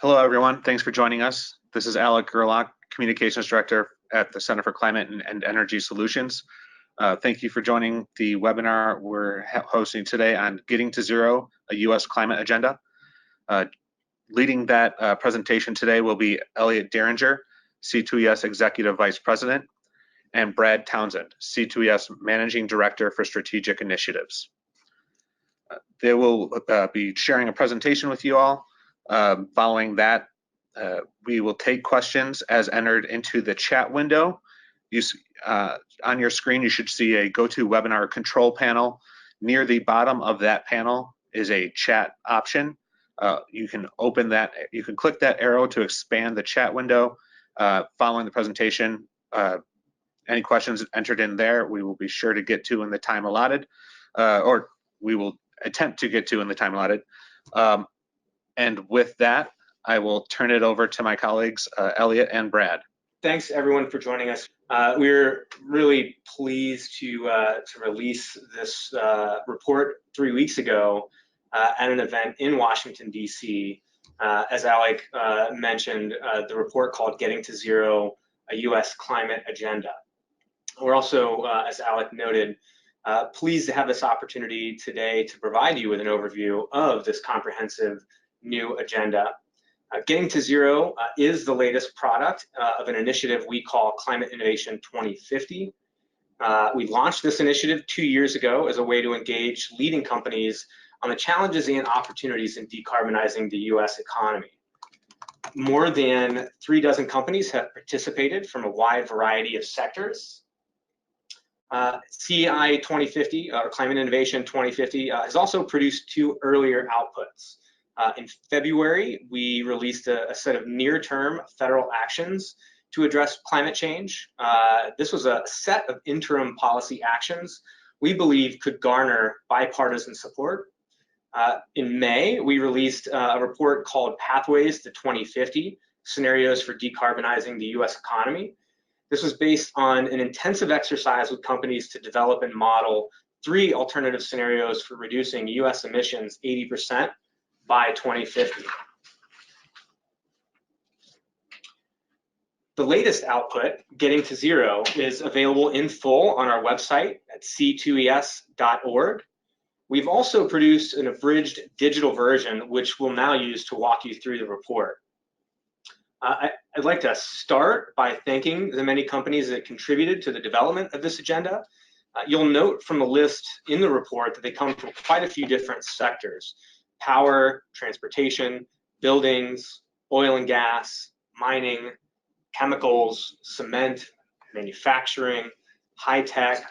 Hello, everyone. Thanks for joining us. This is Alec Gerlach, Communications Director at the Center for Climate and Energy Solutions. Thank you for joining the webinar we're hosting today on Getting to Zero, a U.S. Climate Agenda. Leading that presentation today will be Elliot Diringer, C2ES Executive Vice President, and Brad Townsend, C2ES Managing Director for Strategic Initiatives. They will be sharing a presentation with you all. Following that, we will take questions as entered into the chat window. On your screen, you should see a GoToWebinar control panel. Near the bottom of that panel is a chat option. You can open that, you can click that arrow to expand the chat window. Following the presentation, any questions entered in there, we will be sure to get to in the time allotted, or we will attempt to get to in the time allotted. And with that, I will turn it over to my colleagues, Elliot and Brad. Thanks everyone for joining us. We're really pleased to release this report 3 weeks ago at an event in Washington, D.C. As Alec mentioned, the report called Getting to Zero, a U.S. Climate Agenda. We're also, as Alec noted, pleased to have this opportunity today to provide you with an overview of this comprehensive new agenda. Getting to Zero is the latest product of an initiative we call Climate Innovation 2050. We launched this initiative 2 years ago as a way to engage leading companies on the challenges and opportunities in decarbonizing the U.S. economy. More than 36 companies have participated from a wide variety of sectors. CI 2050, or Climate Innovation 2050, has also produced 2 earlier outputs. In February, we released a set of near-term federal actions to address climate change. This was a set of interim policy actions we believe could garner bipartisan support. In May, we released a report called Pathways to 2050, Scenarios for Decarbonizing the U.S. Economy. This was based on an intensive exercise with companies to develop and model 3 alternative scenarios for reducing U.S. emissions 80% by 2050. The latest output, Getting to Zero, is available in full on our website at c2es.org. We've also produced an abridged digital version, which we'll now use to walk you through the report. I'd like to start by thanking the many companies that contributed to the development of this agenda. You'll note from the list in the report that they come from quite a few different sectors: power, transportation, buildings, oil and gas, mining, chemicals, cement, manufacturing, high tech,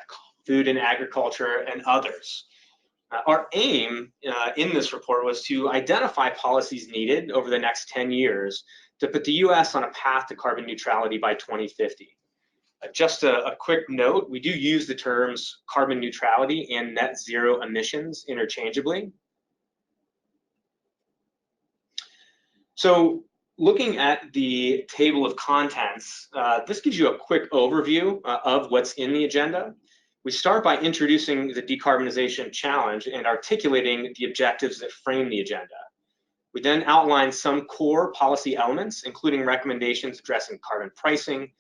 food and agriculture, and others. Our aim in this report was to identify policies needed over the next 10 years to put the U.S. on a path to carbon neutrality by 2050. Just a quick note, we do use the terms carbon neutrality and net zero emissions interchangeably. So looking at the table of contents, this gives you a quick overview of what's in the agenda. We start by introducing the decarbonization challenge and articulating the objectives that frame the agenda. We then outline some core policy elements, including recommendations addressing carbon pricing,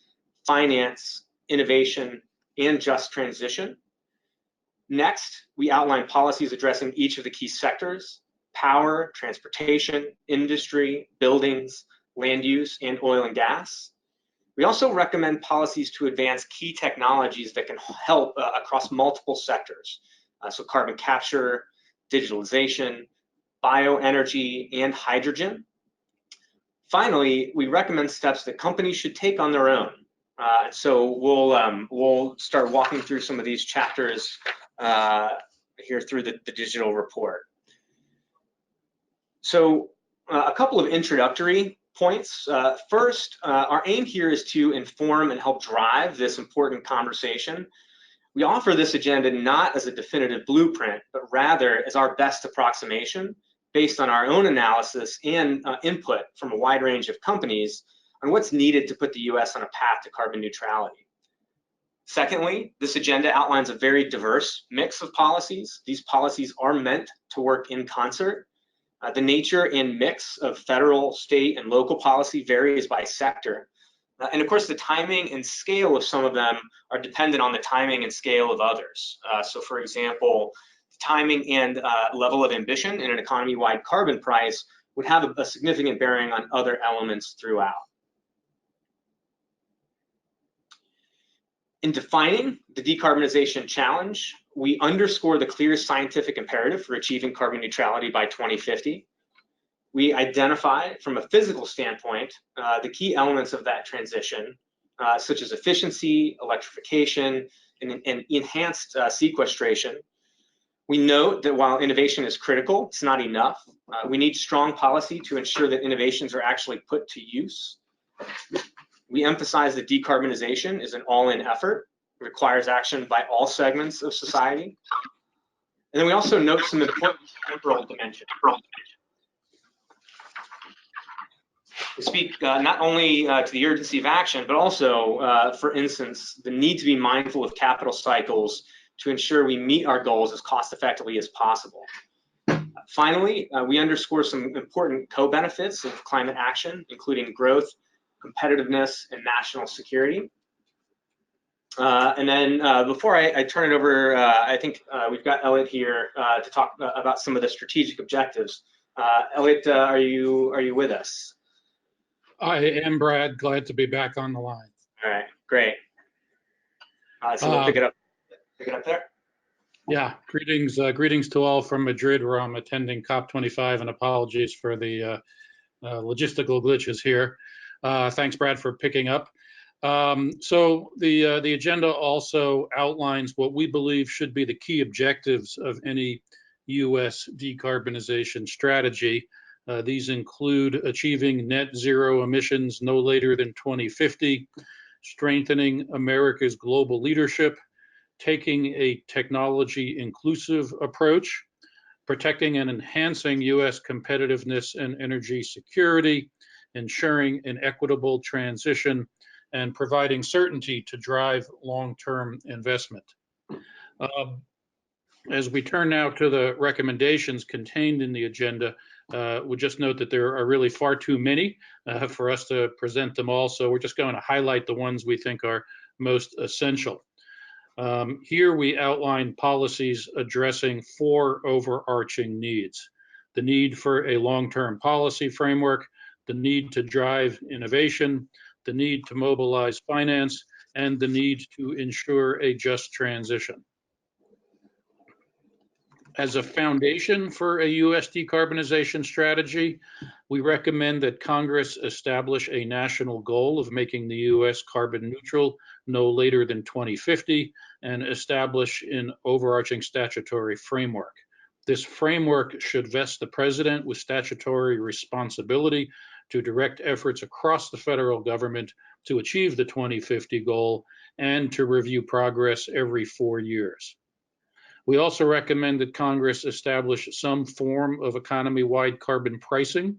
finance, innovation, and just transition. Next, we outline policies addressing each of the key sectors: power, transportation, industry, buildings, land use, and oil and gas. We also recommend policies to advance key technologies that can help across multiple sectors. So carbon capture, digitalization, bioenergy, and hydrogen. Finally, we recommend steps that companies should take on their own. So we'll start walking through some of these chapters here through the digital report. So a couple of introductory points. First, our aim here is to inform and help drive this important conversation. We offer this agenda not as a definitive blueprint, but rather as our best approximation based on our own analysis and input from a wide range of companies on what's needed to put the U.S. on a path to carbon neutrality. Secondly, this agenda outlines a very diverse mix of policies. These policies are meant to work in concert. The nature and mix of federal, state, and local policy varies by sector. And of course, the timing and scale of some of them are dependent on the timing and scale of others. So for example, timing and level of ambition in an economy-wide carbon price would have a significant bearing on other elements throughout. In defining the decarbonization challenge, we underscore the clear scientific imperative for achieving carbon neutrality by 2050. We identify, from a physical standpoint, the key elements of that transition, such as efficiency, electrification, and enhanced sequestration. We note that while innovation is critical, it's not enough. We need strong policy to ensure that innovations are actually put to use. We emphasize that decarbonization is an all-in effort. It requires action by all segments of society. And then we also note some important temporal dimensions. We speak not only to the urgency of action, but also, for instance, the need to be mindful of capital cycles to ensure we meet our goals as cost effectively as possible. Finally, we underscore some important co-benefits of climate action, including growth, competitiveness, and national security. And then before I turn it over, I think we've got Elliot here to talk about some of the strategic objectives. Elliot, are you with us? I am, Brad. Glad to be back on the line. All right, great. So we'll pick it up there. Yeah, greetings to all from Madrid, where I'm attending COP25, and apologies for the logistical glitches here. Thanks, Brad, for picking up. So the agenda also outlines what we believe should be the key objectives of any U.S. decarbonization strategy. These include achieving net zero emissions no later than 2050, strengthening America's global leadership, taking a technology inclusive approach, protecting and enhancing U.S. competitiveness and energy security, ensuring an equitable transition, and providing certainty to drive long-term investment. As we turn now to the recommendations contained in the agenda, we'll just note that there are really far too many for us to present them all, so we're just going to highlight the ones we think are most essential. Here we outline policies addressing 4 overarching needs: the need for a long-term policy framework, the need to drive innovation, the need to mobilize finance, and the need to ensure a just transition. As a foundation for a U.S. decarbonization strategy, we recommend that Congress establish a national goal of making the U.S. carbon neutral no later than 2050 and establish an overarching statutory framework. This framework should vest the president with statutory responsibility to direct efforts across the federal government to achieve the 2050 goal and to review progress every 4 years. We also recommend that Congress establish some form of economy-wide carbon pricing.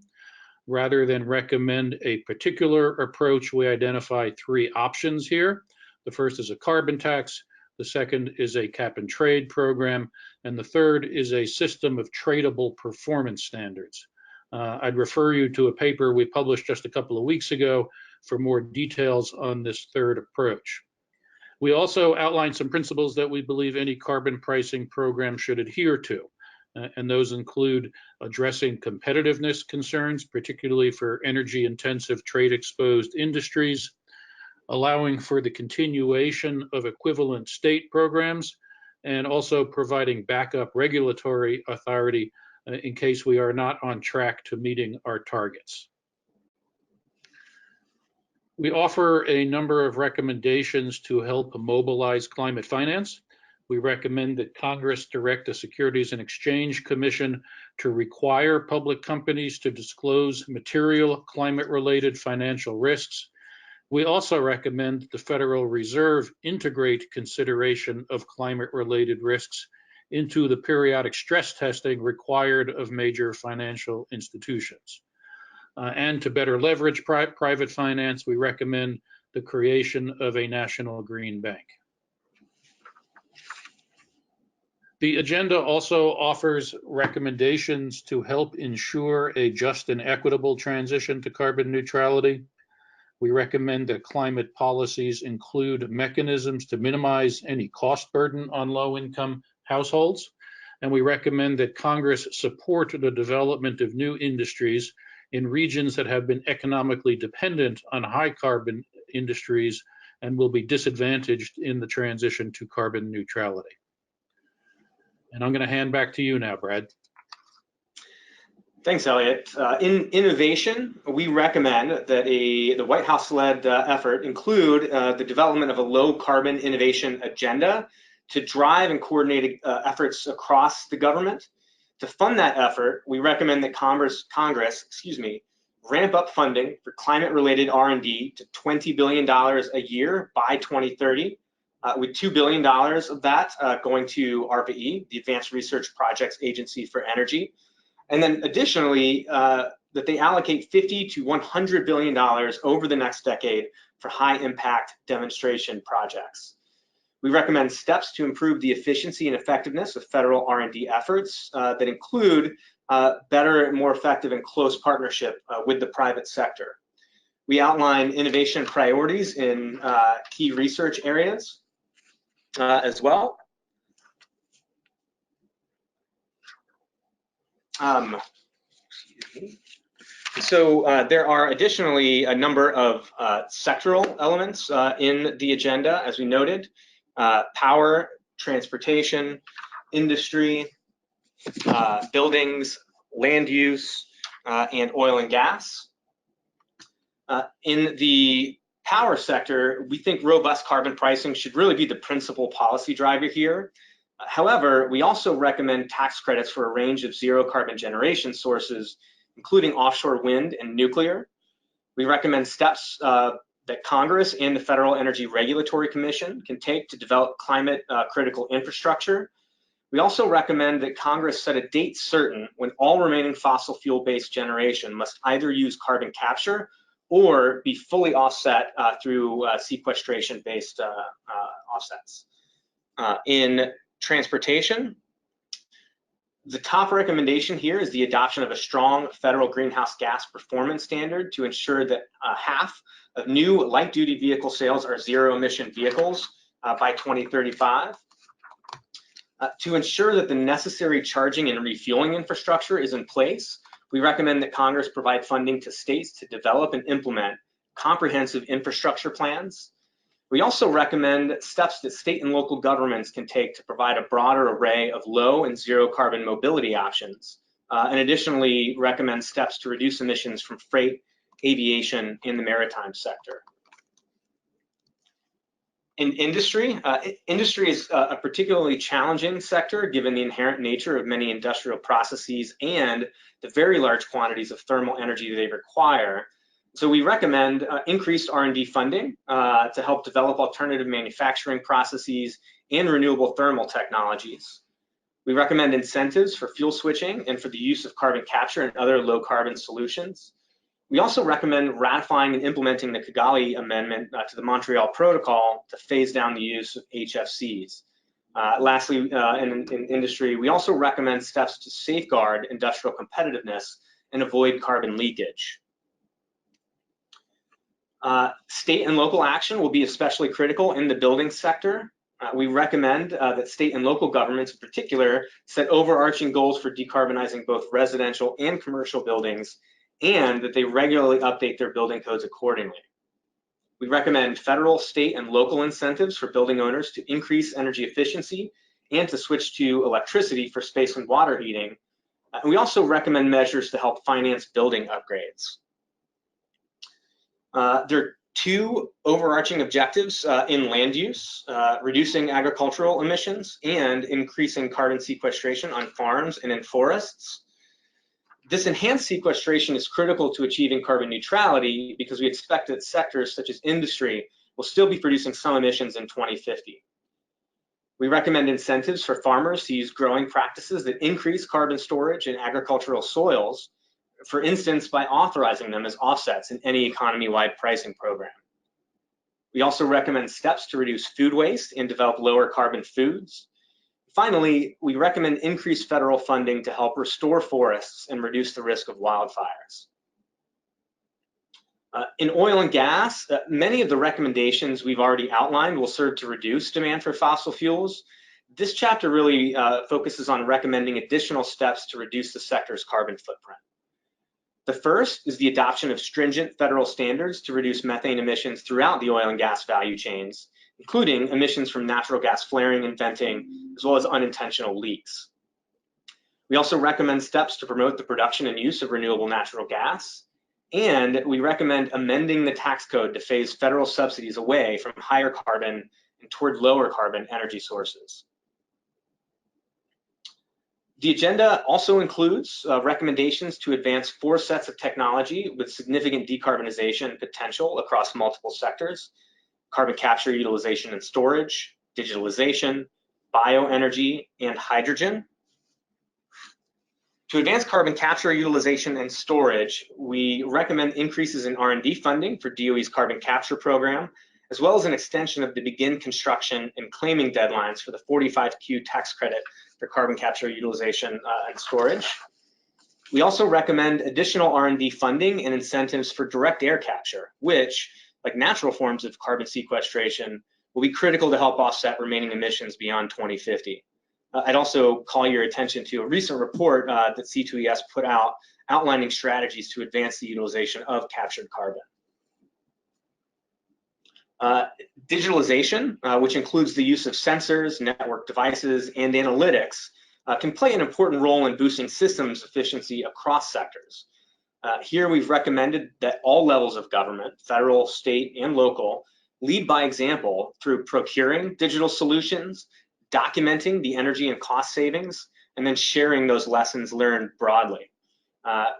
Rather than recommend a particular approach, we identify 3 options here. The first is a carbon tax, the second is a cap and trade program, and the third is a system of tradable performance standards. I'd refer you to a paper we published just a couple of weeks ago for more details on this third approach. We also outline some principles that we believe any carbon pricing program should adhere to, and those include addressing competitiveness concerns, particularly for energy-intensive trade-exposed industries, allowing for the continuation of equivalent state programs, and also providing backup regulatory authority in case we are not on track to meeting our targets. We offer a number of recommendations to help mobilize climate finance. We recommend that Congress direct the Securities and Exchange Commission to require public companies to disclose material climate-related financial risks. We also recommend that the Federal Reserve integrate consideration of climate-related risks into the periodic stress testing required of major financial institutions. And to better leverage private finance, we recommend the creation of a national green bank. The agenda also offers recommendations to help ensure a just and equitable transition to carbon neutrality. We recommend that climate policies include mechanisms to minimize any cost burden on low-income households. And we recommend that Congress support the development of new industries in regions that have been economically dependent on high carbon industries and will be disadvantaged in the transition to carbon neutrality. And I'm going to hand back to you now, Brad. Thanks, Elliot. In innovation, we recommend that the White House-led effort include the development of a low-carbon innovation agenda to drive and coordinate efforts across the government. To fund that effort, we recommend that Congress, ramp up funding for climate-related R&D to $20 billion a year by 2030, with $2 billion of that going to ARPA-E, the Advanced Research Projects Agency for Energy. And then additionally, that they allocate $50 to $100 billion over the next decade for high impact demonstration projects. We recommend steps to improve the efficiency and effectiveness of federal R&D efforts that include better and more effective and close partnership with the private sector. We outline innovation priorities in key research areas as well. So there are additionally a number of sectoral elements in the agenda, as we noted: power, transportation, industry, buildings, land use, and oil and gas. In the power sector, we think robust carbon pricing should really be the principal policy driver here. However, we also recommend tax credits for a range of zero carbon generation sources, including offshore wind and nuclear. We recommend steps that Congress and the Federal Energy Regulatory Commission can take to develop climate critical infrastructure. We also recommend that Congress set a date certain when all remaining fossil fuel-based generation must either use carbon capture or be fully offset through sequestration-based offsets. In transportation, the top recommendation here is the adoption of a strong federal greenhouse gas performance standard to ensure that half of new light-duty vehicle sales are zero-emission vehicles by 2035. To ensure that the necessary charging and refueling infrastructure is in place, we recommend that Congress provide funding to states to develop and implement comprehensive infrastructure plans. We also recommend steps that state and local governments can take to provide a broader array of low and zero carbon mobility options, and additionally recommend steps to reduce emissions from freight, aviation, and the maritime sector. In industry, industry is a particularly challenging sector given the inherent nature of many industrial processes and the very large quantities of thermal energy they require. So we recommend increased R&D funding to help develop alternative manufacturing processes and renewable thermal technologies. We recommend incentives for fuel switching and for the use of carbon capture and other low carbon solutions. We also recommend ratifying and implementing the Kigali Amendment to the Montreal Protocol to phase down the use of HFCs. Lastly, in industry, we also recommend steps to safeguard industrial competitiveness and avoid carbon leakage. State and local action will be especially critical in the building sector. We recommend that state and local governments in particular set overarching goals for decarbonizing both residential and commercial buildings, and that they regularly update their building codes accordingly. We recommend federal, state, and local incentives for building owners to increase energy efficiency and to switch to electricity for space and water heating. And we also recommend measures to help finance building upgrades. There are two overarching objectives in land use: reducing agricultural emissions and increasing carbon sequestration on farms and in forests. This enhanced sequestration is critical to achieving carbon neutrality because we expect that sectors such as industry will still be producing some emissions in 2050. We recommend incentives for farmers to use growing practices that increase carbon storage in agricultural soils, for instance, by authorizing them as offsets in any economy-wide pricing program. We also recommend steps to reduce food waste and develop lower carbon foods. Finally, we recommend increased federal funding to help restore forests and reduce the risk of wildfires. In oil and gas, many of the recommendations we've already outlined will serve to reduce demand for fossil fuels. This chapter really focuses on recommending additional steps to reduce the sector's carbon footprint. The first is the adoption of stringent federal standards to reduce methane emissions throughout the oil and gas value chains, including emissions from natural gas flaring and venting, as well as unintentional leaks. We also recommend steps to promote the production and use of renewable natural gas, and we recommend amending the tax code to phase federal subsidies away from higher carbon and toward lower carbon energy sources. The agenda also includes recommendations to advance 4 sets of technology with significant decarbonization potential across multiple sectors: carbon capture, utilization, and storage, digitalization, bioenergy, and hydrogen. To advance carbon capture, utilization, and storage, we recommend increases in R&D funding for DOE's carbon capture program, as well as an extension of the begin construction and claiming deadlines for the 45Q tax credit for carbon capture, utilization, and storage. We also recommend additional R&D funding and incentives for direct air capture, which, like natural forms of carbon sequestration, will be critical to help offset remaining emissions beyond 2050. I'd also call your attention to a recent report that C2ES put out outlining strategies to advance the utilization of captured carbon. Digitalization, which includes the use of sensors, network devices, and analytics, can play an important role in boosting systems efficiency across sectors. Here we've recommended that all levels of government, federal, state, and local, lead by example through procuring digital solutions, documenting the energy and cost savings, and then sharing those lessons learned broadly.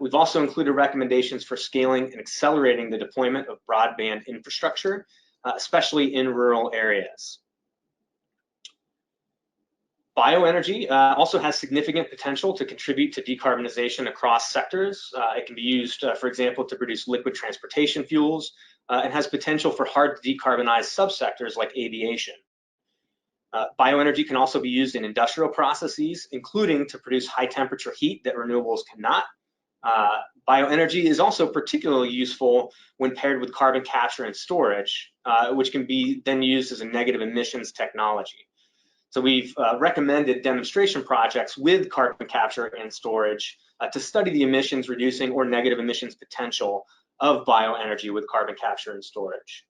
We've also included recommendations for scaling and accelerating the deployment of broadband infrastructure, especially in rural areas. Bioenergy also has significant potential to contribute to decarbonization across sectors. It can be used, for example, to produce liquid transportation fuels, and has potential for hard to decarbonize subsectors like aviation. Bioenergy can also be used in industrial processes, including to produce high temperature heat that renewables cannot. Bioenergy is also particularly useful when paired with carbon capture and storage, which can be then used as a negative emissions technology. So we've recommended demonstration projects with carbon capture and storage to study the emissions reducing or negative emissions potential of bioenergy with carbon capture and storage.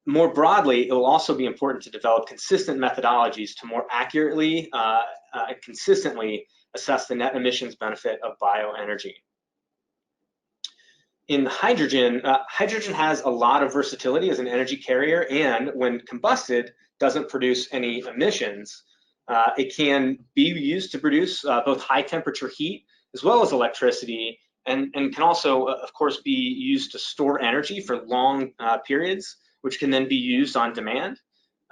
More broadly, it will also be important to develop consistent methodologies to more accurately and consistently assess the net emissions benefit of bioenergy. In hydrogen, hydrogen has a lot of versatility as an energy carrier, and when combusted, doesn't produce any emissions. It can be used to produce both high temperature heat as well as electricity, and can also, of course, be used to store energy for long periods, which can then be used on demand.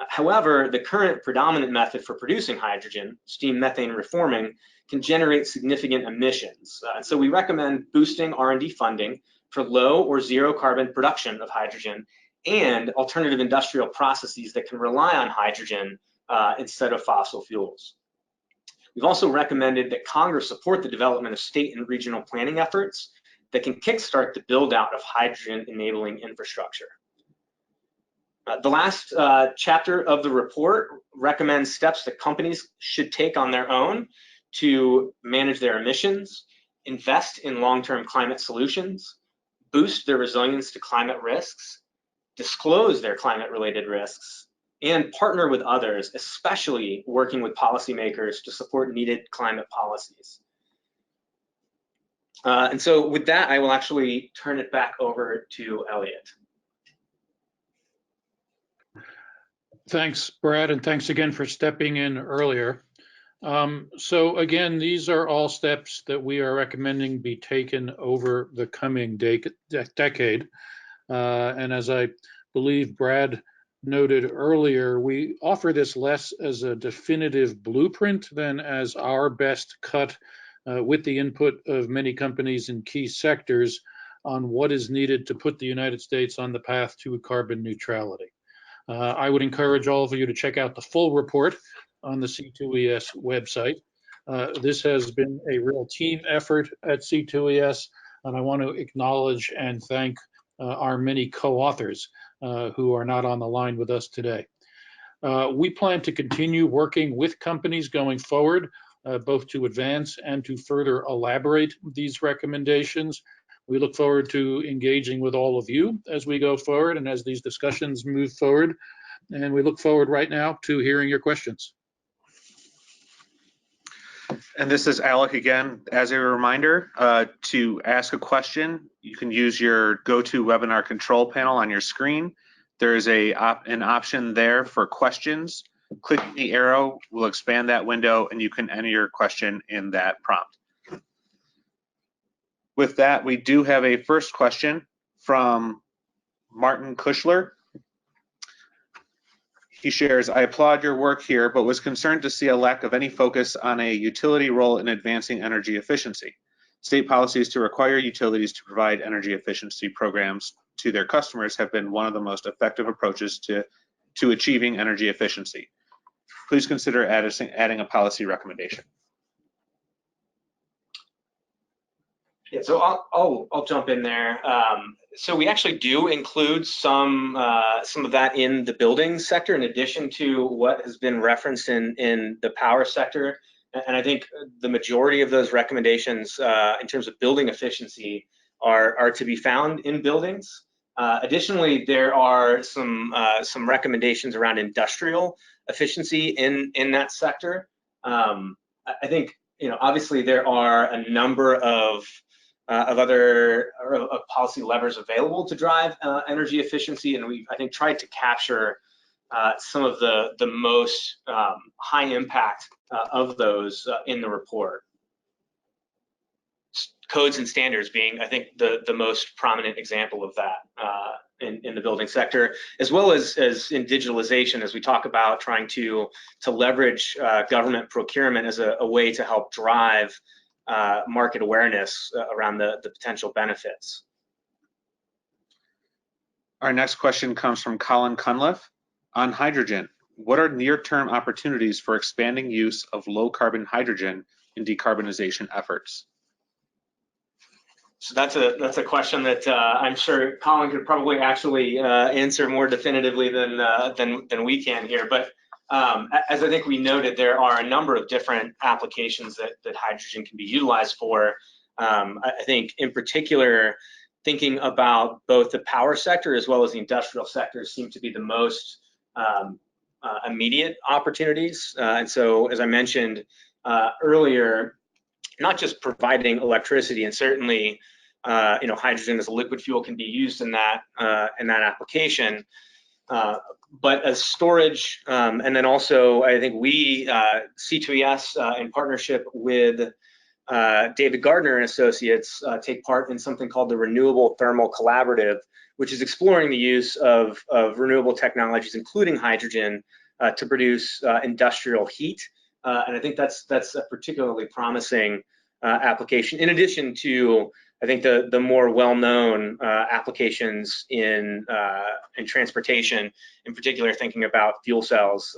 However, the current predominant method for producing hydrogen, steam methane reforming, can generate significant emissions. And so we recommend boosting R&D funding for low or zero carbon production of hydrogen and alternative industrial processes that can rely on hydrogen instead of fossil fuels. We've also recommended that Congress support the development of state and regional planning efforts that can kickstart the build out of hydrogen enabling infrastructure. The last chapter of the report recommends steps that companies should take on their own to manage their emissions, invest in long-term climate solutions, boost their resilience to climate risks, disclose their climate-related risks, and partner with others, especially working with policymakers to support needed climate policies. And so with that, I will actually turn it back over to Elliot. Thanks, Brad, and thanks again for stepping in earlier. So again, these are all steps that we are recommending be taken over the coming decade. And as I believe Brad noted earlier, we offer this less as a definitive blueprint than as our best cut with the input of many companies in key sectors on what is needed to put the United States on the path to carbon neutrality. I would encourage all of you to check out the full report on the C2ES website. This has been a real team effort at C2ES, and I want to acknowledge and thank our many co-authors who are not on the line with us today. We plan to continue working with companies going forward, both to advance and to further elaborate these recommendations. We look forward to engaging with all of you as we go forward and as these discussions move forward. And we look forward right now to hearing your questions. And this is Alec again. As a reminder, to ask a question, you can use your GoToWebinar control panel on your screen. There is an option there for questions. Clicking the arrow will expand that window and you can enter your question in that prompt. With that, we do have a first question from Martin Kushler. He shares, I applaud your work here, but was concerned to see a lack of any focus on a utility role in advancing energy efficiency. State policies to require utilities to provide energy efficiency programs to their customers have been one of the most effective approaches to achieving energy efficiency. Please consider adding a policy recommendation. Yeah, so I'll jump in there. So we actually do include some of that in the building sector, in addition to what has been referenced in the power sector. And I think the majority of those recommendations in terms of building efficiency are to be found in buildings. Additionally, there are some recommendations around industrial efficiency in that sector. I think, obviously there are a number of other policy levers available to drive energy efficiency, and we've, I think, tried to capture some of the most high impact of those in the report. Codes and standards being, I think, the most prominent example of that in the building sector, as well as in digitalization, as we talk about trying to leverage government procurement as a way to help drive market awareness around the potential benefits. Our next question comes from Colin Cunliffe. On hydrogen, what are near-term opportunities for expanding use of low-carbon hydrogen in decarbonization efforts? So that's a question that I'm sure Colin could probably actually answer more definitively than we can here. But as I think we noted, there are a number of different applications that hydrogen can be utilized for. I think in particular, thinking about both the power sector as well as the industrial sector seem to be the most immediate opportunities. And so, as I mentioned earlier, not just providing electricity, and certainly hydrogen as a liquid fuel can be used in that application, but as storage, and then also I think we C2ES in partnership with David Garner and Associates take part in something called the Renewable Thermal Collaborative, which is exploring the use of renewable technologies, including hydrogen, to produce industrial heat. And I think that's a particularly promising application, in addition to, I think, the more well-known applications in transportation, in particular thinking about fuel cells.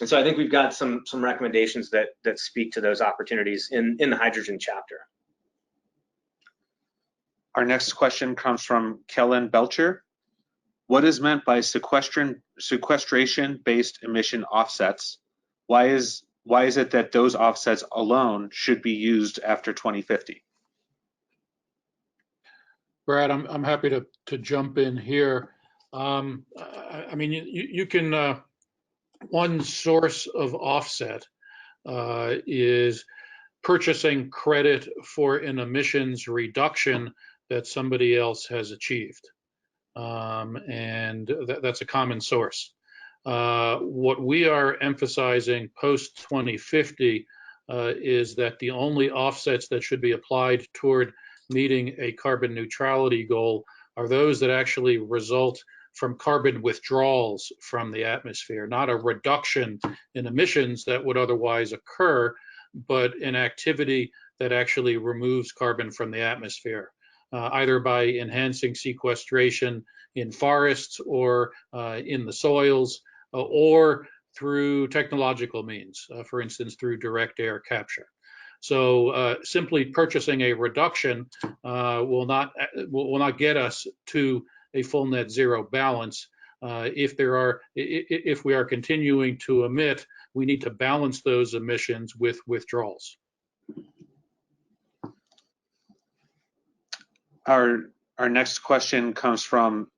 And so I think we've got some recommendations that speak to those opportunities in the hydrogen chapter. Our next question comes from Kellen Belcher. What is meant by sequestration-based emission offsets? Why is it that those offsets alone should be used after 2050? Brad, I'm happy to jump in here. I mean, you can, one source of offset is purchasing credit for an emissions reduction that somebody else has achieved. And that's a common source. What we are emphasizing post 2050 is that the only offsets that should be applied toward meeting a carbon neutrality goal are those that actually result from carbon withdrawals from the atmosphere, not a reduction in emissions that would otherwise occur, but an activity that actually removes carbon from the atmosphere, either by enhancing sequestration in forests or in the soils, or through technological means, for instance, through direct air capture. So simply purchasing a reduction will not get us to a full net zero balance. If we are continuing to emit, we need to balance those emissions with withdrawals. Our next question comes from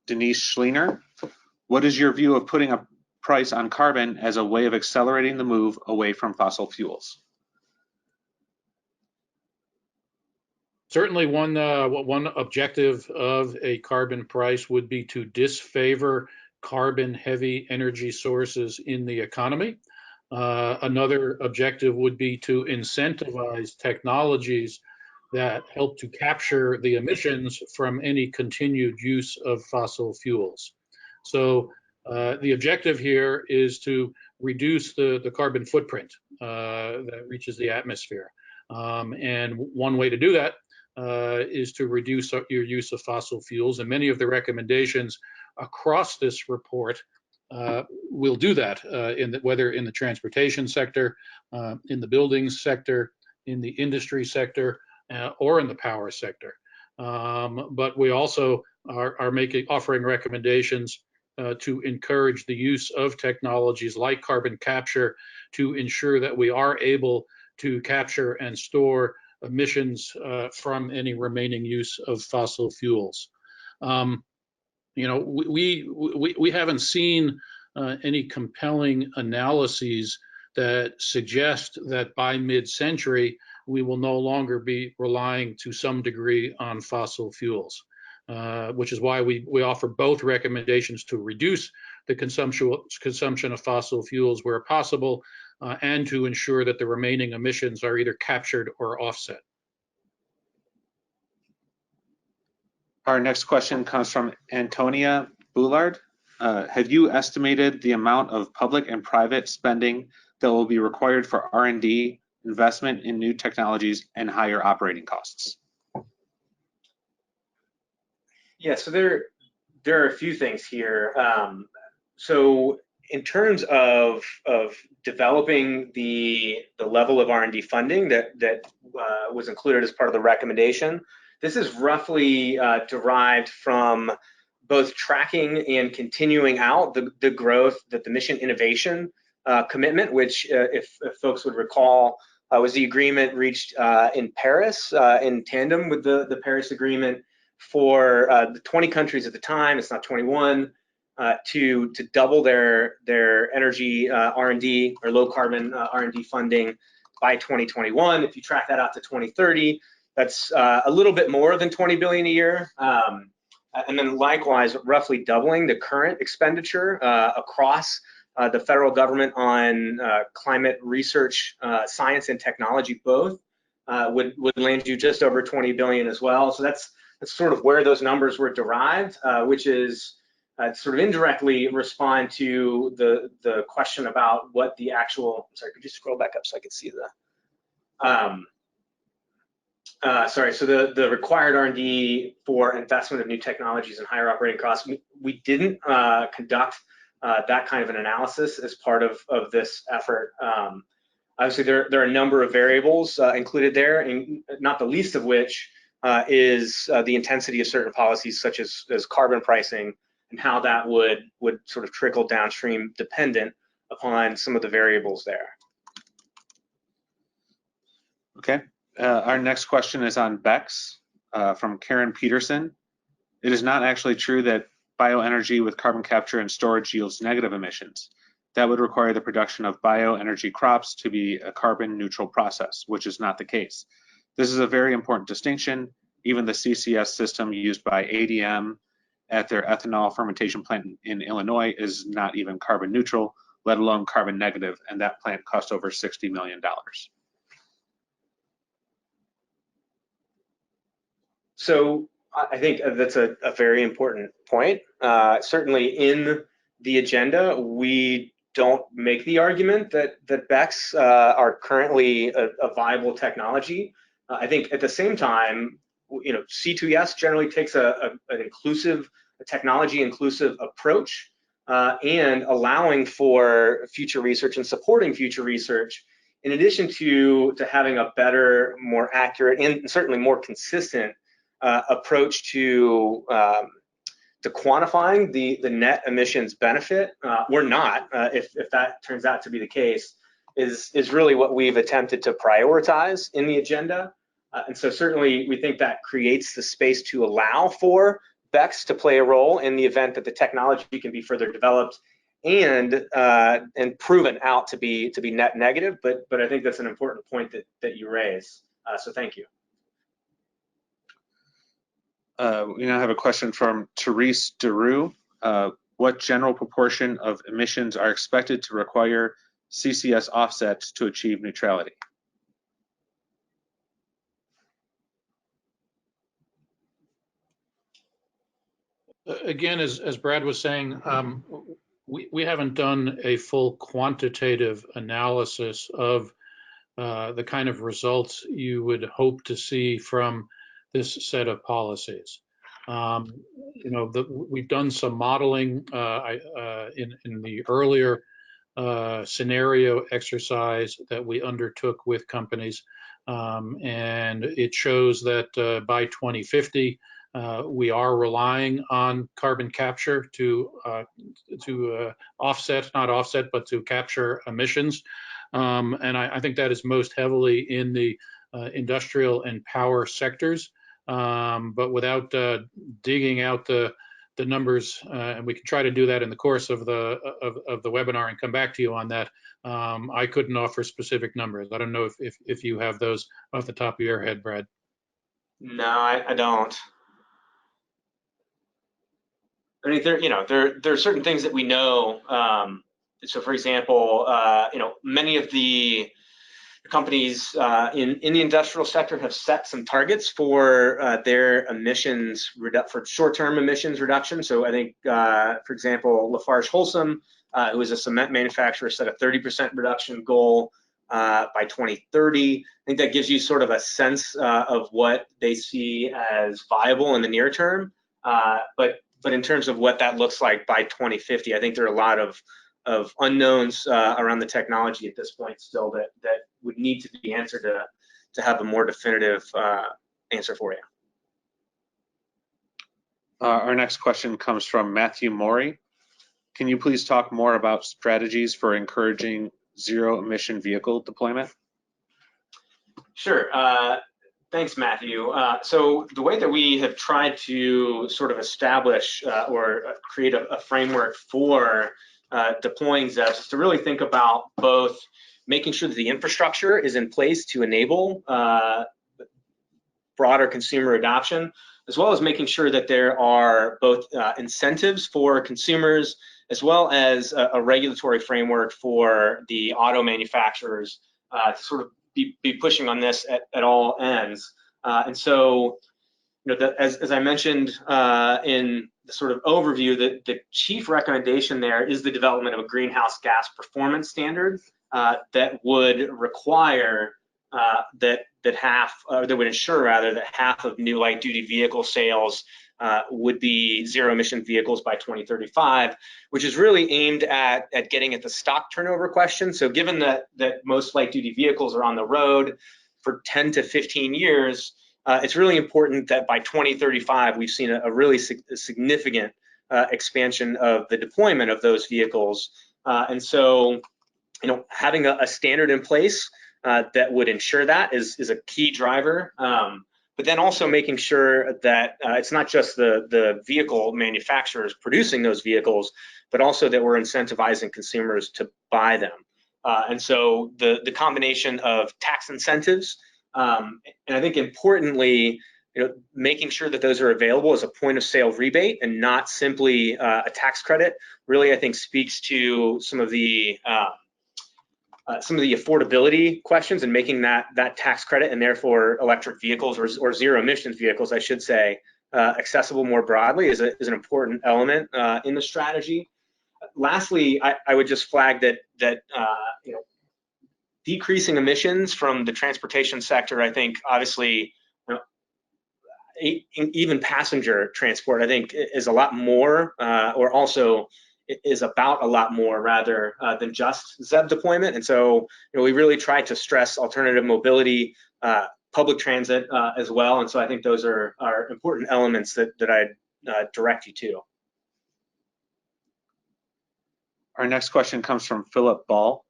Denise Schleiner. What is your view of putting a price on carbon as a way of accelerating the move away from fossil fuels? Certainly one objective of a carbon price would be to disfavor carbon-heavy energy sources in the economy. Another objective would be to incentivize technologies that help to capture the emissions from any continued use of fossil fuels. So the objective here is to reduce the carbon footprint that reaches the atmosphere. And one way to do that is to reduce your use of fossil fuels. And many of the recommendations across this report will do that, whether in the transportation sector, in the buildings sector, in the industry sector, or in the power sector. But we also are offering recommendations to encourage the use of technologies like carbon capture to ensure that we are able to capture and store emissions from any remaining use of fossil fuels. We haven't seen any compelling analyses that suggest that by mid-century we will no longer be relying to some degree on fossil fuels, which is why we offer both recommendations to reduce the consumption of fossil fuels where possible, and to ensure that the remaining emissions are either captured or offset. Our next question comes from Antonia Boulard. Have you estimated the amount of public and private spending that will be required for R&D, investment in new technologies, and higher operating costs? Yeah, so there are a few things here. So in terms of developing the level of R&D funding that was included as part of the recommendation, this is roughly derived from both tracking and continuing out the growth that the mission innovation commitment, which if folks would recall, was the agreement reached in Paris in tandem with the Paris Agreement for the 20 countries at the time, it's not 21, to double their energy R&D or low carbon R&D funding by 2021. If you track that out to 2030, that's a little bit more than 20 billion a year. And then likewise, roughly doubling the current expenditure across the federal government on climate research, science and technology both would land you just over 20 billion as well. So that's sort of where those numbers were derived, which is sort of indirectly respond to the question about what the actual, sorry, could you scroll back up so I could see sorry, so the required R&D for investment of new technologies and higher operating costs, we didn't conduct that kind of an analysis as part of this effort. Obviously, there are a number of variables included there, and not the least of which is the intensity of certain policies such as carbon pricing and how that would sort of trickle downstream dependent upon some of the variables there. Okay. Our next question is on BECCS from Karen Peterson. It is not actually true that bioenergy with carbon capture and storage yields negative emissions. That would require the production of bioenergy crops to be a carbon neutral process, which is not the case. This is a very important distinction. Even the CCS system used by ADM at their ethanol fermentation plant in Illinois is not even carbon neutral, let alone carbon negative, and that plant cost over $60 million. So I think that's a very important point. Certainly in the agenda, we don't make the argument that BECCS are currently a viable technology. I think at the same time, C2S generally takes a technology inclusive approach. and allowing for future research and supporting future research, in addition to having a better, more accurate, and certainly more consistent approach to quantifying the net emissions benefit, or not, if that turns out to be the case, is really what we've attempted to prioritize in the agenda. And so certainly we think that creates the space to allow for BECCS to play a role in the event that the technology can be further developed and proven out to be net negative. But I think that's an important point that you raise. So thank you. We now have a question from Therese Deroux. What general proportion of emissions are expected to require CCS offsets to achieve neutrality? Again, as Brad was saying, we haven't done a full quantitative analysis of the kind of results you would hope to see from this set of policies. We've done some modeling in the earlier scenario exercise that we undertook with companies, and it shows that by 2050, we are relying on carbon capture to offset, not offset, but to capture emissions. And I think that is most heavily in the industrial and power sectors. But without digging out the numbers, and we can try to do that in the course of the webinar and come back to you on that. I couldn't offer specific numbers. I don't know if you have those off the top of your head, Brad. No, I don't. I mean, there are certain things that we know. So, for example, many of the companies in the industrial sector have set some targets for their emissions for short-term emissions reduction. So, I think, for example, Lafarge-Holcim, who is a cement manufacturer, set a 30% reduction goal by 2030. I think that gives you sort of a sense of what they see as viable in the near term. But in terms of what that looks like by 2050, I think there are a lot of unknowns around the technology at this point still that would need to be answered to have a more definitive answer for you. Our next question comes from Matthew Morey. Can you please talk more about strategies for encouraging zero emission vehicle deployment? Sure. Thanks, Matthew. So the way that we have tried to sort of establish or create a framework for deploying ZEVs is to really think about both making sure that the infrastructure is in place to enable broader consumer adoption, as well as making sure that there are both incentives for consumers, as well as a regulatory framework for the auto manufacturers to sort of be pushing on this at all ends. And so, as I mentioned in the sort of overview, the chief recommendation there is the development of a greenhouse gas performance standard that would require that would ensure rather that half of new light duty vehicle sales would be zero emission vehicles by 2035, which is really aimed at getting at the stock turnover question. So given that most light duty vehicles are on the road for 10 to 15 years, it's really important that by 2035 we've seen a really significant expansion of the deployment of those vehicles. And so, having a standard in place that would ensure that is a key driver. But then also making sure that it's not just the vehicle manufacturers producing those vehicles, but also that we're incentivizing consumers to buy them. And so the combination of tax incentives, and I think importantly, making sure that those are available as a point of sale rebate and not simply a tax credit, really I think speaks to some of the affordability questions, and making that tax credit and therefore electric vehicles or zero emissions vehicles, I should say, accessible more broadly is an important element in the strategy. Lastly, I would just flag that decreasing emissions from the transportation sector, I think obviously, even passenger transport, I think is a lot more or also is about a lot more rather than just ZEB deployment. And so, we really try to stress alternative mobility, public transit as well. And so I think those are important elements that I'd direct you to. Our next question comes from Philip Ball.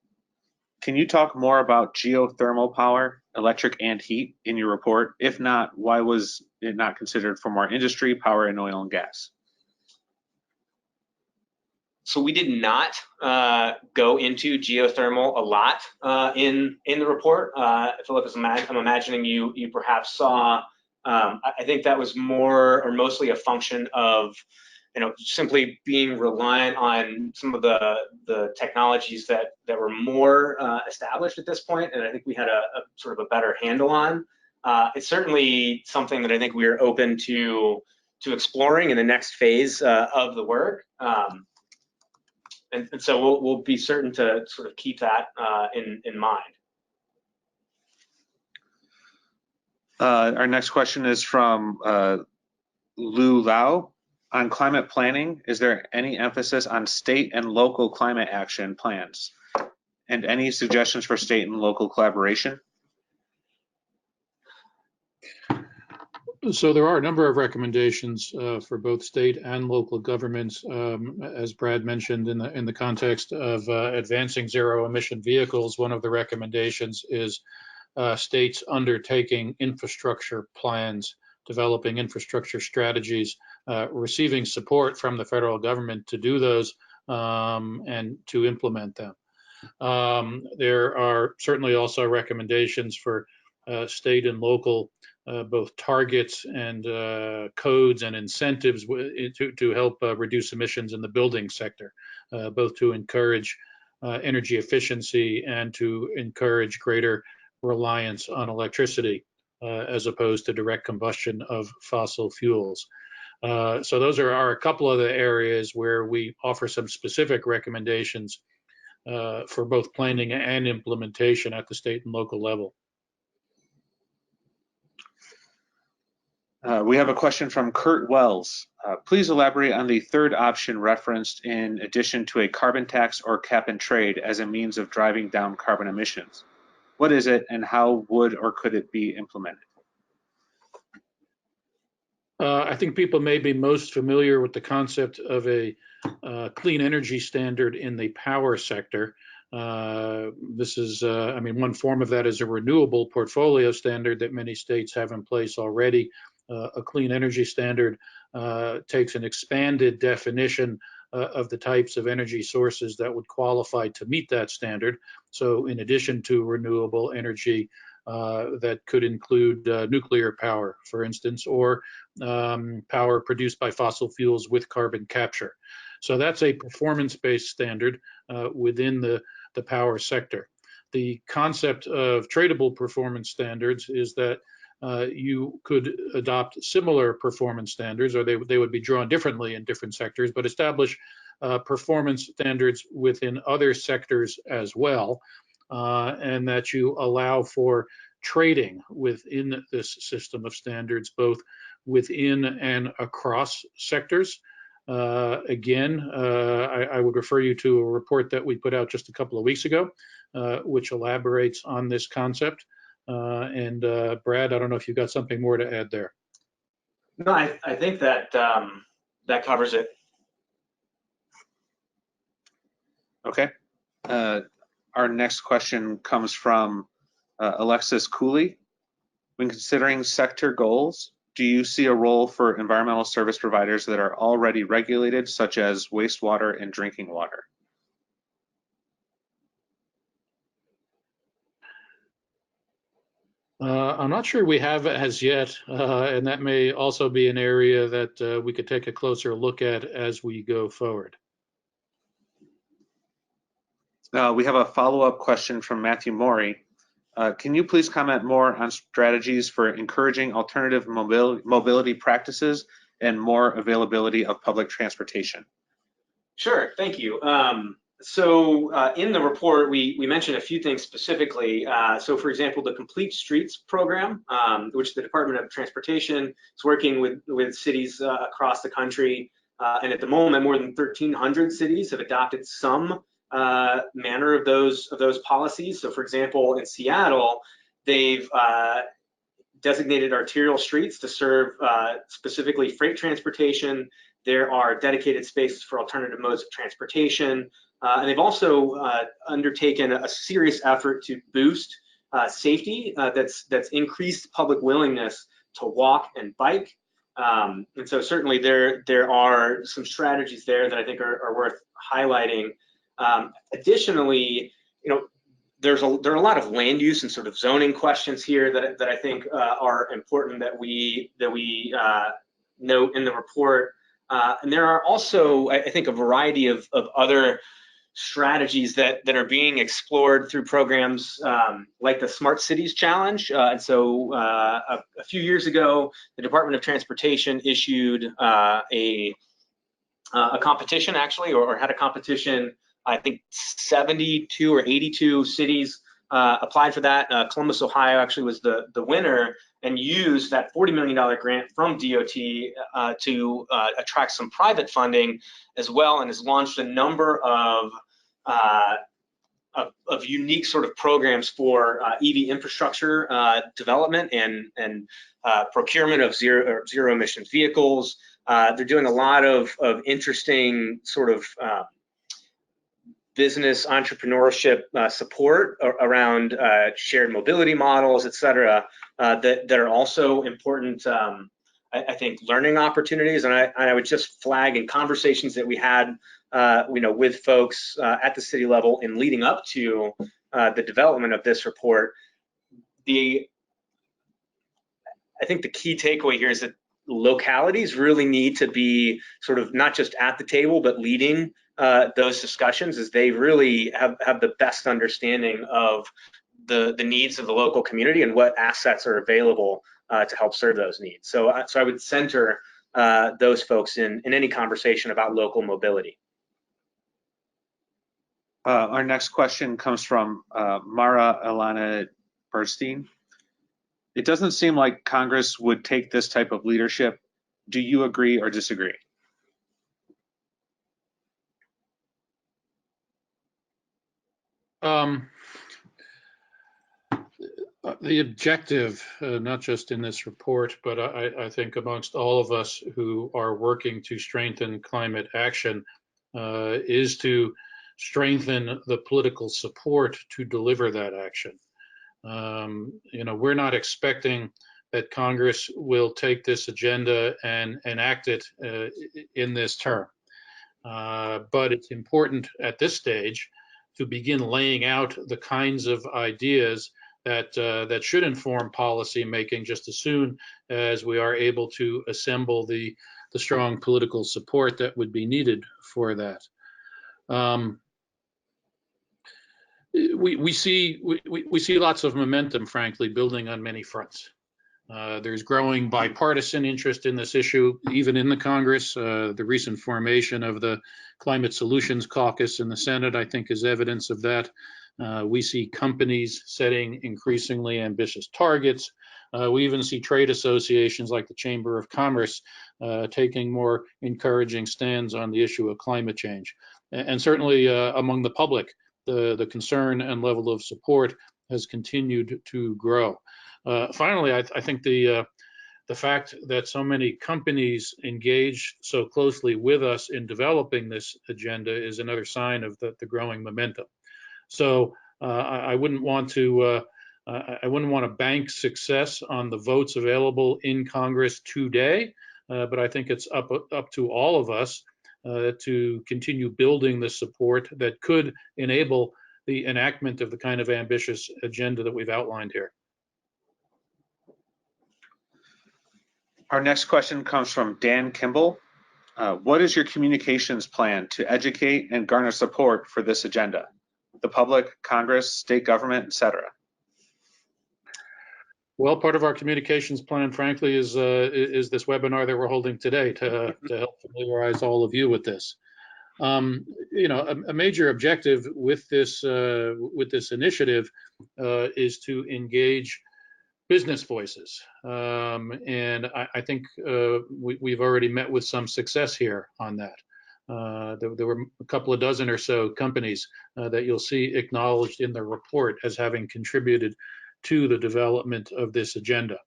Can you talk more about geothermal power, electric and heat in your report? If not, why was it not considered for more industry, power, and oil and gas? So we did not go into geothermal a lot in the report. Philip, I'm imagining you perhaps saw. I think that was more or mostly a function of simply being reliant on some of the technologies that were more established at this point, and I think we had a sort of a better handle on. It's certainly something that I think we are open to exploring in the next phase of the work. And so we'll be certain to sort of keep that in mind. Our next question is from Lu Lau. On climate planning, is there any emphasis on state and local climate action plans? And any suggestions for state and local collaboration? So there are a number of recommendations for both state and local governments, as Brad mentioned in the context of advancing zero emission vehicles. One of the recommendations is states undertaking infrastructure plans, developing infrastructure strategies, receiving support from the federal government to do those and to implement them. There are certainly also recommendations for state and local both targets and codes and incentives to help reduce emissions in the building sector, both to encourage energy efficiency and to encourage greater reliance on electricity as opposed to direct combustion of fossil fuels. So those are a couple of the areas where we offer some specific recommendations for both planning and implementation at the state and local level. We have a question from Kurt Wells. Please elaborate on the third option referenced in addition to a carbon tax or cap and trade as a means of driving down carbon emissions. What is it and how would or could it be implemented? I think people may be most familiar with the concept of a clean energy standard in the power sector. This is, one form of that is a renewable portfolio standard that many states have in place already. A clean energy standard takes an expanded definition of the types of energy sources that would qualify to meet that standard. So in addition to renewable energy, that could include nuclear power, for instance, or power produced by fossil fuels with carbon capture. So that's a performance-based standard within the power sector. The concept of tradable performance standards is that you could adopt similar performance standards, or they would be drawn differently in different sectors, but establish performance standards within other sectors as well, and that you allow for trading within this system of standards, both within and across sectors. Again, I would refer you to a report that we put out just a couple of weeks ago, which elaborates on this concept. And Brad, I don't know if you've got something more to add there. No, I think that that covers it. Okay. Our next question comes from Alexis Cooley. When considering sector goals, do you see a role for environmental service providers that are already regulated, such as wastewater and drinking water? I'm not sure we have as yet, and that may also be an area that we could take a closer look at as we go forward. We have a follow-up question from Matthew Morey. Can you please comment more on strategies for encouraging alternative mobility practices and more availability of public transportation? Sure, thank you. So in the report, we mentioned a few things specifically. So for example, the Complete Streets program, which the Department of Transportation is working with cities across the country And at the moment, more than 1,300 cities have adopted some manner of those policies. So, for example, in Seattle, they've designated arterial streets to serve specifically freight transportation. There are dedicated spaces for alternative modes of transportation. And they've also undertaken a serious effort to boost safety that's increased public willingness to walk and bike. And so certainly there are some strategies there that I think are worth highlighting. Additionally, there are a lot of land use and sort of zoning questions here that I think are important that we note in the report. And there are also, I think, a variety of other strategies that are being explored through programs like the Smart Cities Challenge. And so a few years ago, the Department of Transportation issued a competition, actually, or had a competition. I think 72 or 82 cities applied for that. Columbus, Ohio actually was the winner, and used that $40 million grant from DOT to attract some private funding as well, and has launched a number of unique sort of programs for EV infrastructure development and procurement of zero emissions vehicles. They're doing a lot of interesting sort of business entrepreneurship support around shared mobility models, et cetera, that are also important, I think, learning opportunities. And I would just flag in conversations that we had with folks at the city level in leading up to the development of this report, I think the key takeaway here is that localities really need to be sort of not just at the table, but leading those discussions, as they really have the best understanding of the needs of the local community and what assets are available to help serve those needs. So I would center those folks in any conversation about local mobility. Our next question comes from Mara Elana Bernstein. It doesn't seem like Congress would take this type of leadership. Do you agree or disagree? The objective, not just in this report, but I think amongst all of us who are working to strengthen climate action, is to strengthen the political support to deliver that action. We're not expecting that Congress will take this agenda and enact it in this term. But it's important at this stage to begin laying out the kinds of ideas that should inform policy making just as soon as we are able to assemble the strong political support that would be needed for that. We see lots of momentum, frankly, building on many fronts. There's growing bipartisan interest in this issue, even in the Congress. The recent formation of the Climate Solutions Caucus in the Senate, I think, is evidence of that. We see companies setting increasingly ambitious targets. We even see trade associations like the Chamber of Commerce taking more encouraging stands on the issue of climate change. And certainly among the public, the concern and level of support has continued to grow. Finally, I think the fact that so many companies engage so closely with us in developing this agenda is another sign of the growing momentum. So I wouldn't want to bank success on the votes available in Congress today, but I think it's up to all of us to continue building the support that could enable the enactment of the kind of ambitious agenda that we've outlined here. Our next question comes from Dan Kimball. What is your communications plan to educate and garner support for this agenda? The public, Congress, state government, etc. Well, part of our communications plan, frankly, is this webinar that we're holding today to help familiarize all of you with this. A major objective with this initiative is to engage business voices. And I think we've already met with some success here on that. There were a couple of dozen or so companies that you'll see acknowledged in the report as having contributed to the development of this agenda.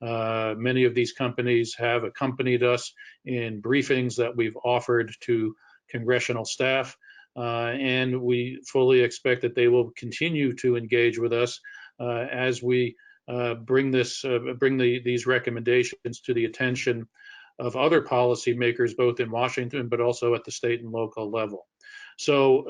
Many of these companies have accompanied us in briefings that we've offered to congressional staff, and we fully expect that they will continue to engage with us as we bring these recommendations to the attention of other policymakers, both in Washington, but also at the state and local level. So,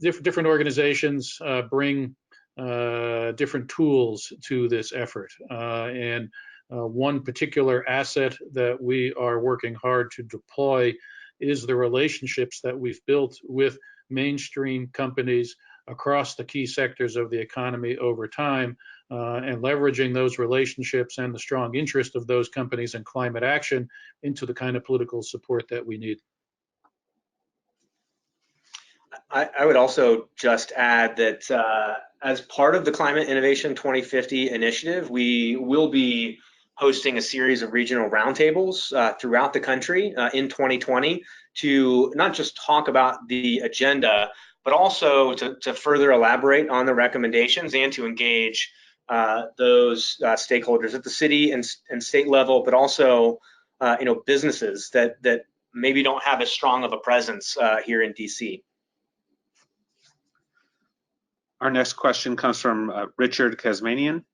different organizations bring different tools to this effort. And one particular asset that we are working hard to deploy is the relationships that we've built with mainstream companies across the key sectors of the economy over time, and leveraging those relationships and the strong interest of those companies in climate action into the kind of political support that we need. I would also just add that as part of the Climate Innovation 2050 initiative, we will be hosting a series of regional roundtables throughout the country in 2020 to not just talk about the agenda, but also to further elaborate on the recommendations and to engage those stakeholders at the city and state level, but also businesses that maybe don't have as strong of a presence here in DC. Our next question comes from Richard Kazmanian.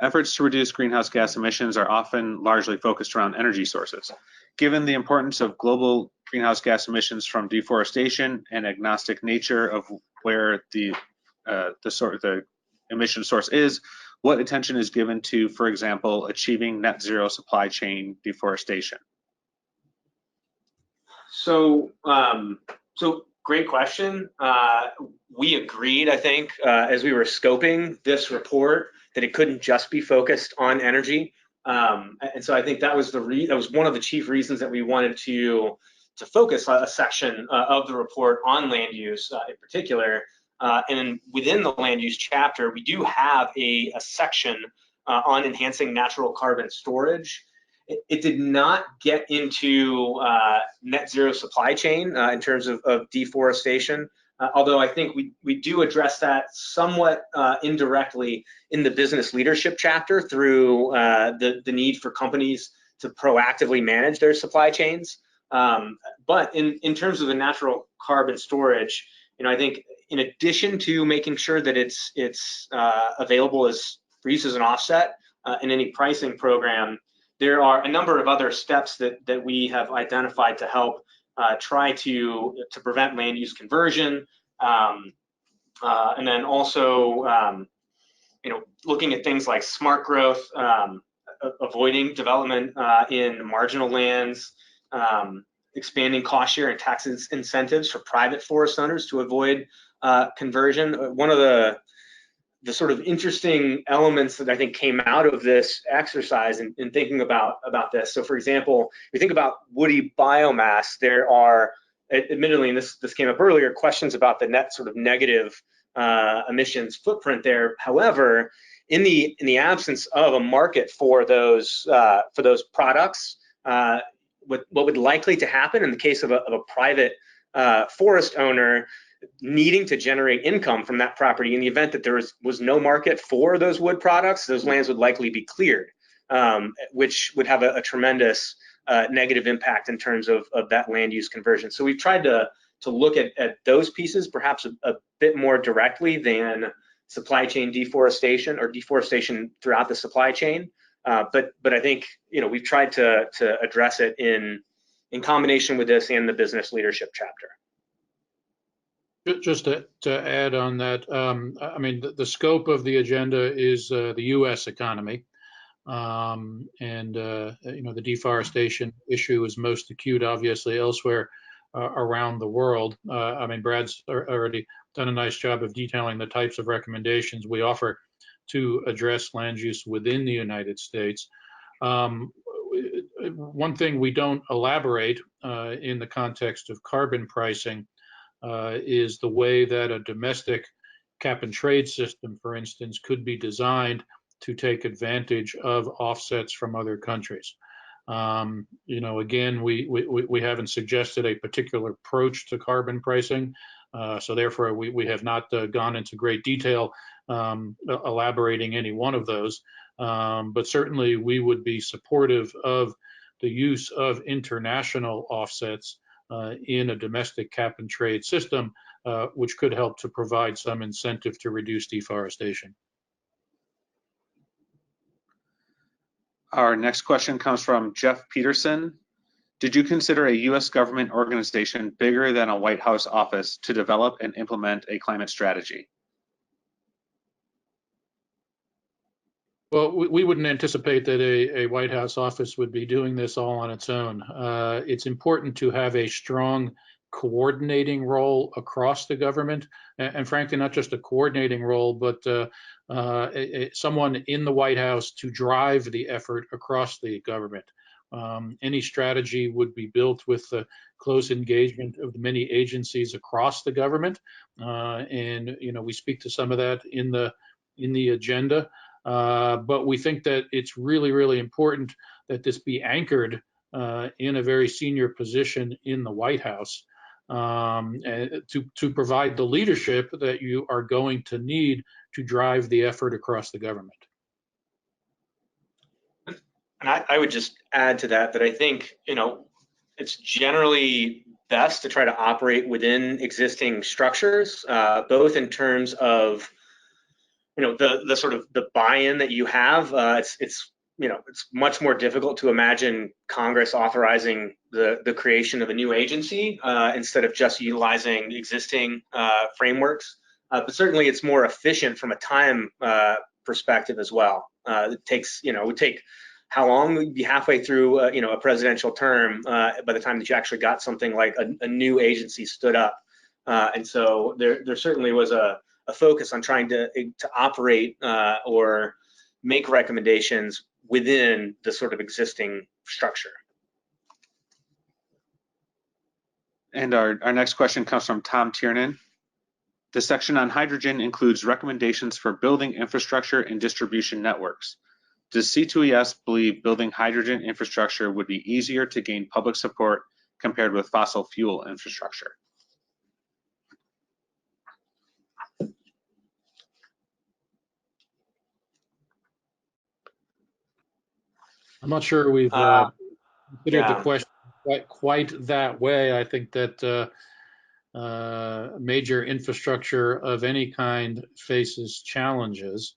Efforts to reduce greenhouse gas emissions are often largely focused around energy sources. Given the importance of global greenhouse gas emissions from deforestation and agnostic nature of where the emission source is, what attention is given to, for example, achieving net zero supply chain deforestation? So great question. We agreed, I think, as we were scoping this report, that it couldn't just be focused on energy. And so I think that was one of the chief reasons that we wanted to focus a section of the report on land use in particular. And within the land use chapter, we do have a section on enhancing natural carbon storage. It did not get into net zero supply chain in terms of deforestation, although I think we do address that somewhat indirectly in the business leadership chapter through the need for companies to proactively manage their supply chains. But in terms of the natural carbon storage, I think in addition to making sure that it's available for use as an offset in any pricing program, there are a number of other steps that we have identified to help try to prevent land use conversion, and then also looking at things like smart growth, avoiding development in marginal lands, expanding cost share and tax incentives for private forest owners to avoid conversion. One of the sort of interesting elements that I think came out of this exercise in thinking about this. So for example, if you think about woody biomass, there are, admittedly, and this came up earlier, questions about the net sort of negative emissions footprint there. However, in the absence of a market for those products, what would likely to happen in the case of a private forest owner needing to generate income from that property, in the event that there was no market for those wood products, those lands would likely be cleared, which would have a tremendous negative impact in terms of that land use conversion. So we've tried to look at those pieces perhaps a bit more directly than supply chain deforestation or deforestation throughout the supply chain. But I think we've tried to address it in combination with this and the business leadership chapter. Just to add on that, I mean, the scope of the agenda is the U.S. economy, and the deforestation issue is most acute, obviously, elsewhere around the world. I mean, Brad's already done a nice job of detailing the types of recommendations we offer to address land use within the United States. One thing we don't elaborate in the context of carbon pricing is the way that a domestic cap and trade system, for instance, could be designed to take advantage of offsets from other countries. Again, we haven't suggested a particular approach to carbon pricing, so therefore we have not gone into great detail elaborating any one of those. But certainly we would be supportive of the use of international offsets in a domestic cap and trade system, which could help to provide some incentive to reduce deforestation. Our next question comes from Jeff Peterson. Did you consider a U.S. government organization bigger than a White House office to develop and implement a climate strategy? Well, we wouldn't anticipate that a White House office would be doing this all on its own. It's important to have a strong coordinating role across the government, and frankly, not just a coordinating role, but someone in the White House to drive the effort across the government. Any strategy would be built with the close engagement of the many agencies across the government, and we speak to some of that in the agenda. But we think that it's really, really important that this be anchored in a very senior position in the White House to provide the leadership that you are going to need to drive the effort across the government. And I would just add to that I think, it's generally best to try to operate within existing structures, both in terms of the sort of the buy-in that you have. It's much more difficult to imagine Congress authorizing the creation of a new agency instead of just utilizing existing frameworks. But certainly it's more efficient from a time perspective as well. It would take how long? We'd be halfway through a presidential term by the time that you actually got something like a new agency stood up. And so there certainly was a focus on trying to operate or make recommendations within the sort of existing structure. And our next question comes from Tom Tiernan. The section on hydrogen includes recommendations for building infrastructure and distribution networks. Does C2ES believe building hydrogen infrastructure would be easier to gain public support compared with fossil fuel infrastructure? I'm not sure we've considered the question quite that way. I think that major infrastructure of any kind faces challenges,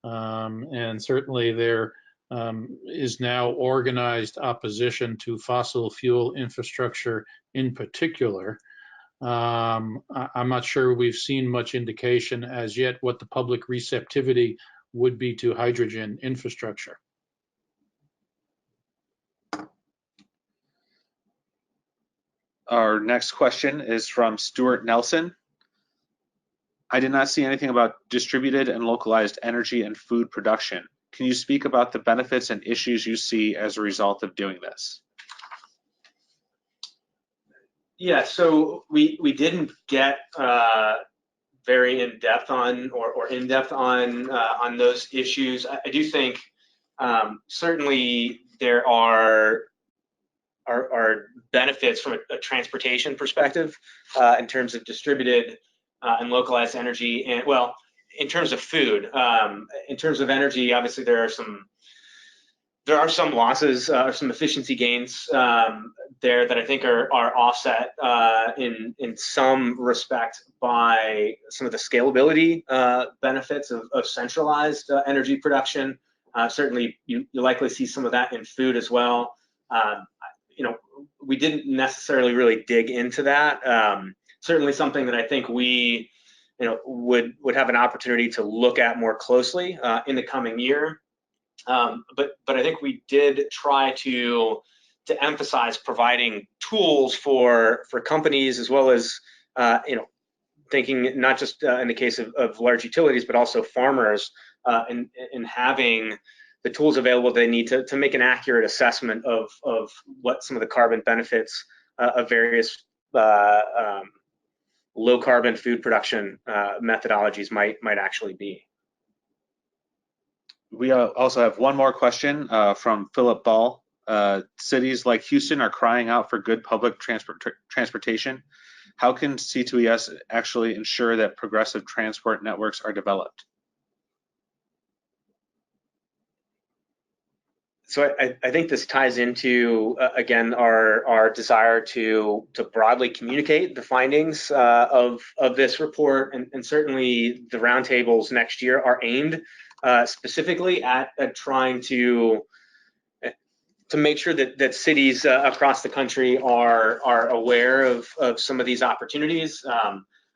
and certainly there is now organized opposition to fossil fuel infrastructure in particular. I'm not sure we've seen much indication as yet what the public receptivity would be to hydrogen infrastructure. Our next question is from Stuart Nelson. I did not see anything about distributed and localized energy and food production. Can you speak about the benefits and issues you see as a result of doing this? Yeah, so we didn't get very in-depth on or in-depth on those issues. I do think certainly there are benefits from a transportation perspective in terms of distributed and localized energy, and well, in terms of food. In terms of energy, obviously there are some losses or some efficiency gains there that I think are offset in some respect by some of the scalability benefits of centralized energy production. Certainly, you likely see some of that in food as well. We didn't necessarily really dig into that. Certainly something that I think we would have an opportunity to look at more closely in the coming year. But I think we did try to emphasize providing tools for companies, as well as thinking not just in the case of large utilities, but also farmers, in having the tools available they need to make an accurate assessment of what some of the carbon benefits of various low carbon food production methodologies might actually be. We also have one more question from Philip Ball. Cities like Houston are crying out for good public transportation. How can C2ES actually ensure that progressive transport networks are developed? So I think this ties into, again, our desire to broadly communicate the findings of this report, and certainly the roundtables next year are aimed specifically at trying to make sure that cities across the country are aware of some of these opportunities.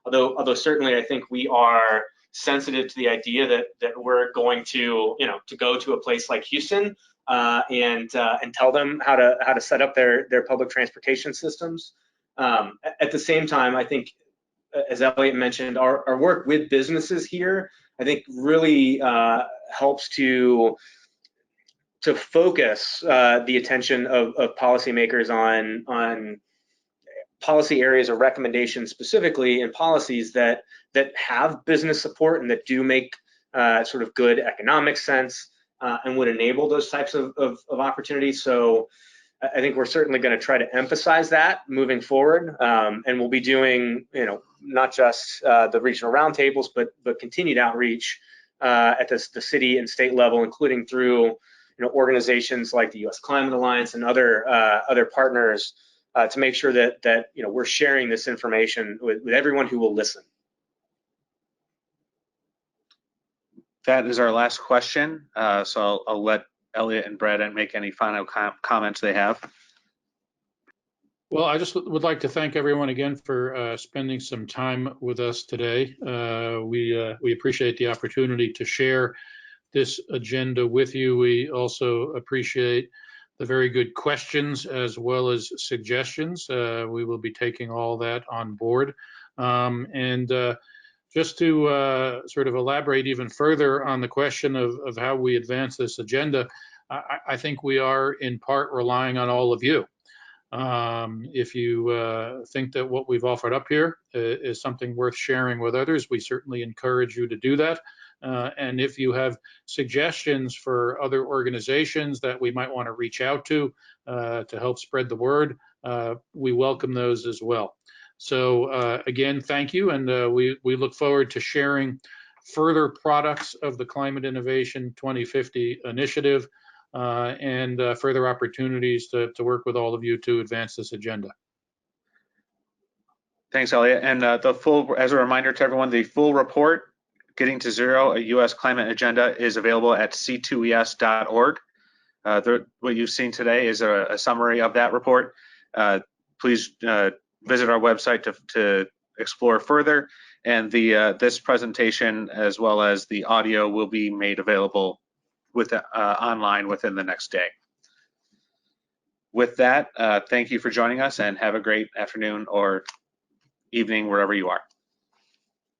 Although certainly I think we are sensitive to the idea that we're going to go to a place like Houston and tell them how to set up their public transportation systems. At the same time, I think, as Elliot mentioned, our work with businesses here, I think, really helps to focus the attention of policymakers on policy areas or recommendations, specifically in policies that have business support and that do make sort of good economic sense and would enable those types of opportunities. So I think we're certainly going to try to emphasize that moving forward, and we'll be doing, not just the regional roundtables, but continued outreach at the city and state level, including through organizations like the U.S. Climate Alliance and other partners, to make sure that we're sharing this information with everyone who will listen. That is our last question. So I'll let Elliot and Brad make any final comments they have. Well, I just would like to thank everyone again for spending some time with us today. We appreciate the opportunity to share this agenda with you. We also appreciate the very good questions as well as suggestions. We will be taking all that on board. Just to sort of elaborate even further on the question of how we advance this agenda, I think we are in part relying on all of you. If you think that what we've offered up here is something worth sharing with others, we certainly encourage you to do that. And if you have suggestions for other organizations that we might want to reach out to help spread the word, we welcome those as well. So again, thank you, and we look forward to sharing further products of the Climate Innovation 2050 initiative and further opportunities to work with all of you to advance this agenda. Thanks, Elliot. And as a reminder to everyone, the full report, Getting to Zero, a U.S. Climate Agenda, is available at c2es.org. What you've seen today is a summary of that report. Please visit our website to explore further. And this presentation, as well as the audio, will be made available online within the next day. With that, thank you for joining us, and have a great afternoon or evening wherever you are.